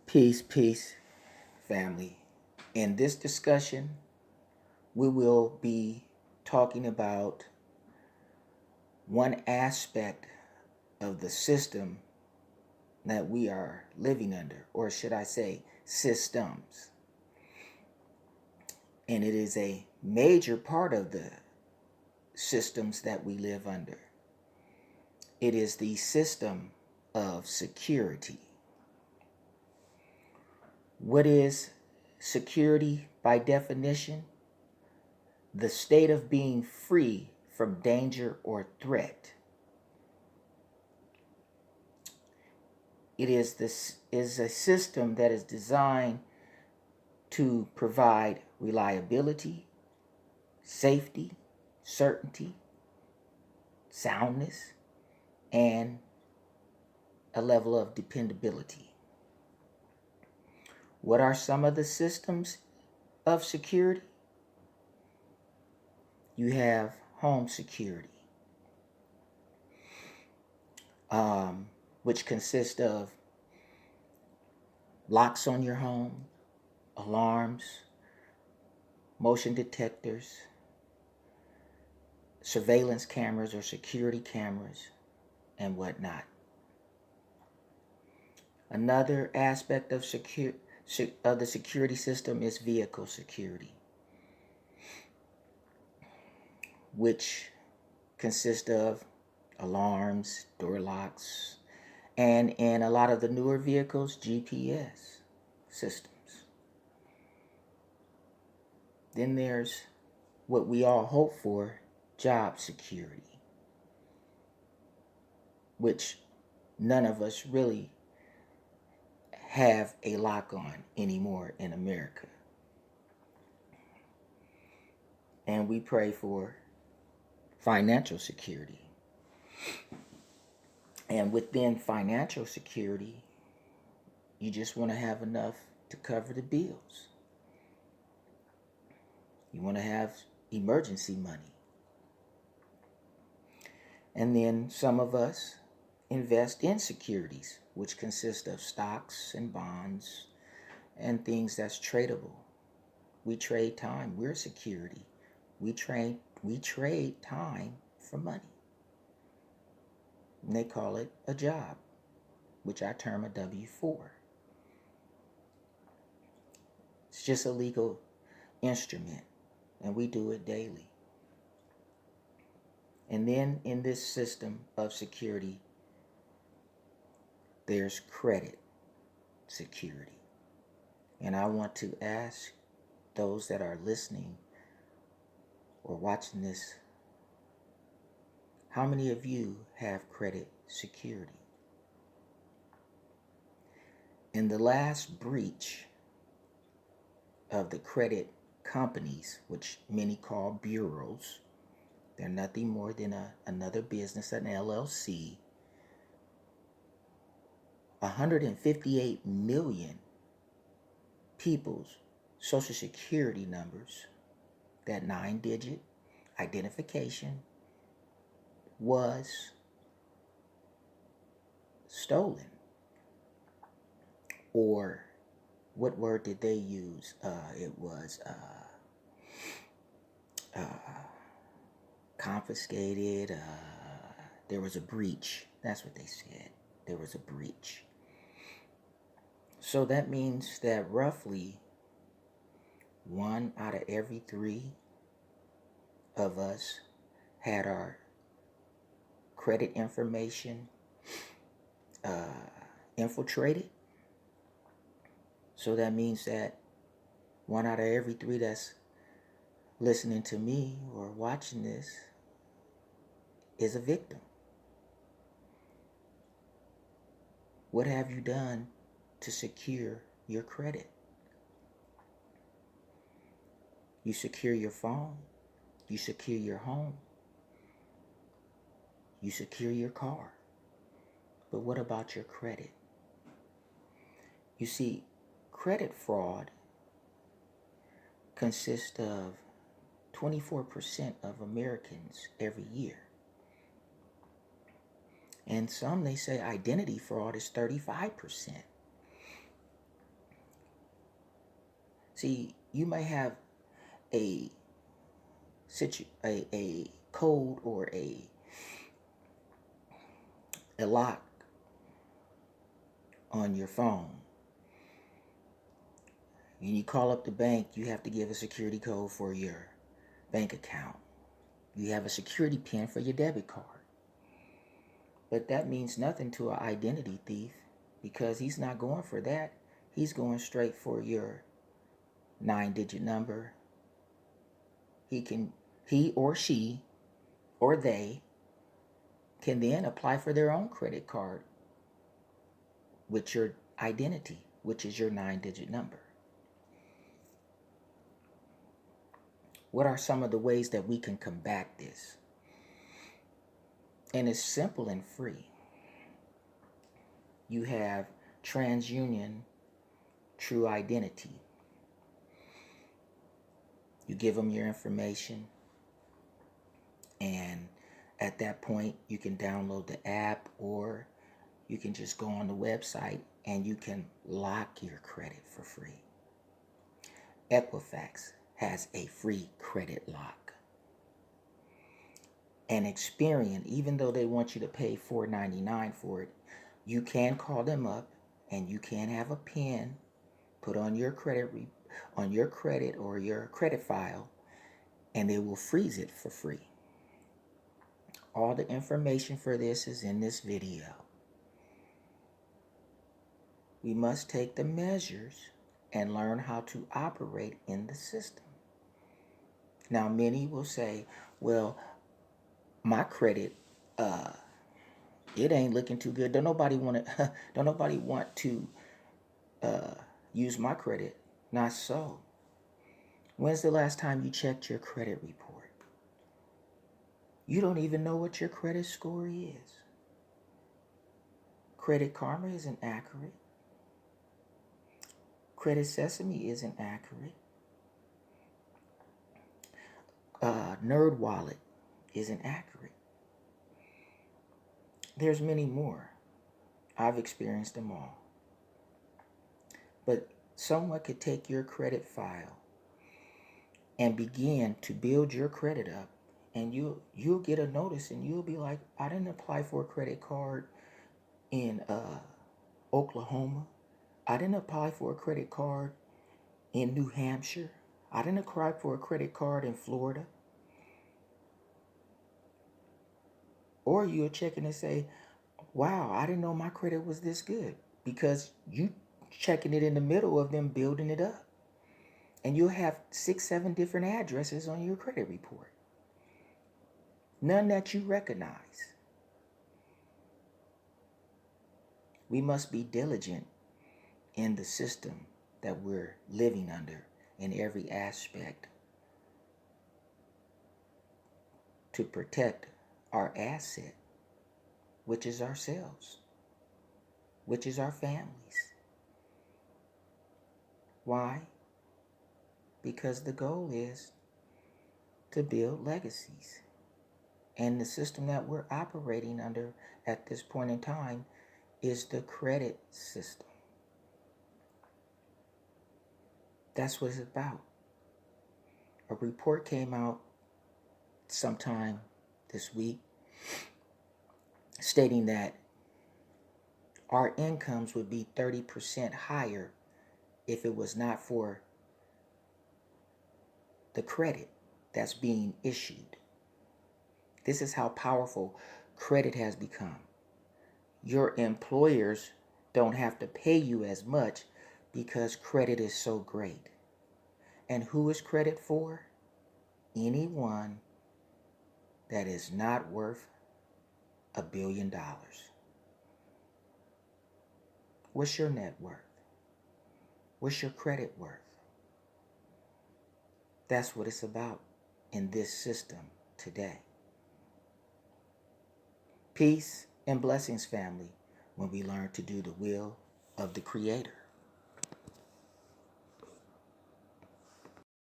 Peace, family. In this discussion, we will be talking about one aspect of the system that we are living under, or should I say, systems. And it is a major part of the systems that we live under. It is the system of security. What is security by definition? The state of being free from danger or threat. It is a system that is designed to provide reliability, safety, certainty, soundness, and a level of dependability. What are some of the systems of security? You have home security, which consists of locks on your home, alarms, motion detectors, surveillance cameras or security cameras, and whatnot. Another aspect of the security system is vehicle security, which consists of alarms, door locks, and in a lot of the newer vehicles, GPS systems. Then there's what we all hope for, job security, which none of us really have a lock on anymore in America. And we pray for financial security. And within financial security, you just want to have enough to cover the bills. You want to have emergency money. And then some of us invest in securities, which consist of stocks and bonds and things that's tradable. We trade time. We're security. We trade time for money. And they call it a job, which I term a W-4. It's just a legal instrument, and we do it daily. And then in this system of security, there's credit security. And I want to ask those that are listening or watching this, how many of you have credit security? In the last breach of the credit companies, which many call bureaus, they're nothing more than another business, an LLC, 158 million people's social security numbers, that 9-digit identification, was stolen. Or what word did they use? It was confiscated. There was a breach. That's what they said. There was a breach. So that means that roughly 1 out of every 3 of us had our credit information infiltrated. So that means that 1 out of every 3 that's listening to me or watching this is a victim. What have you done to secure your credit? You secure your phone. You secure your home. You secure your car. But what about your credit? You see, credit fraud consists of 24% of Americans every year. And some, they say identity fraud is 35%. See, you may have a a code or a lock on your phone. When you call up the bank, you have to give a security code for your bank account. You have a security pin for your debit card. But that means nothing to an identity thief, because he's not going for that. He's going straight for your 9-digit number. He or she or they can then apply for their own credit card with your identity, which is your 9-digit number. What are some of the ways that we can combat this? And it's simple and free. You have TransUnion True Identity. You give them your information, and at that point you can download the app, or you can just go on the website and you can lock your credit for free. Equifax has a free credit lock. And Experian, even though they want you to pay $4.99 for it, you can call them up and you can have a PIN put on your credit or your credit file, and they will freeze it for free. All the information for this is in this video. We must take the measures and learn how to operate in the system. Now, many will say, well, my credit, it ain't looking too good. Don't nobody want to use my credit. Not so. When's the last time you checked your credit report? You don't even know what your credit score is. Credit Karma isn't accurate. Credit Sesame isn't accurate. NerdWallet isn't accurate. There's many more. I've experienced them all. But someone could take your credit file and begin to build your credit up, and you'll get a notice, and you'll be like, I didn't apply for a credit card in Oklahoma. I didn't apply for a credit card in New Hampshire. I didn't apply for a credit card in Florida. Or you're checking and say, wow, I didn't know my credit was this good, because you checking it in the middle of them building it up. And you'll have 6-7 different addresses on your credit report. None that you recognize. We must be diligent in the system that we're living under in every aspect to protect our asset, which is ourselves, which is our families. Why? Because the goal is to build legacies. And the system that we're operating under at this point in time is the credit system. That's what it's about. A report came out sometime this week stating that our incomes would be 30% higher if it was not for the credit that's being issued. This is how powerful credit has become. Your employers don't have to pay you as much because credit is so great. And who is credit for? Anyone that is not worth $1 billion. What's your net worth? What's your credit worth? That's what it's about in this system today. Peace and blessings, family, when we learn to do the will of the Creator.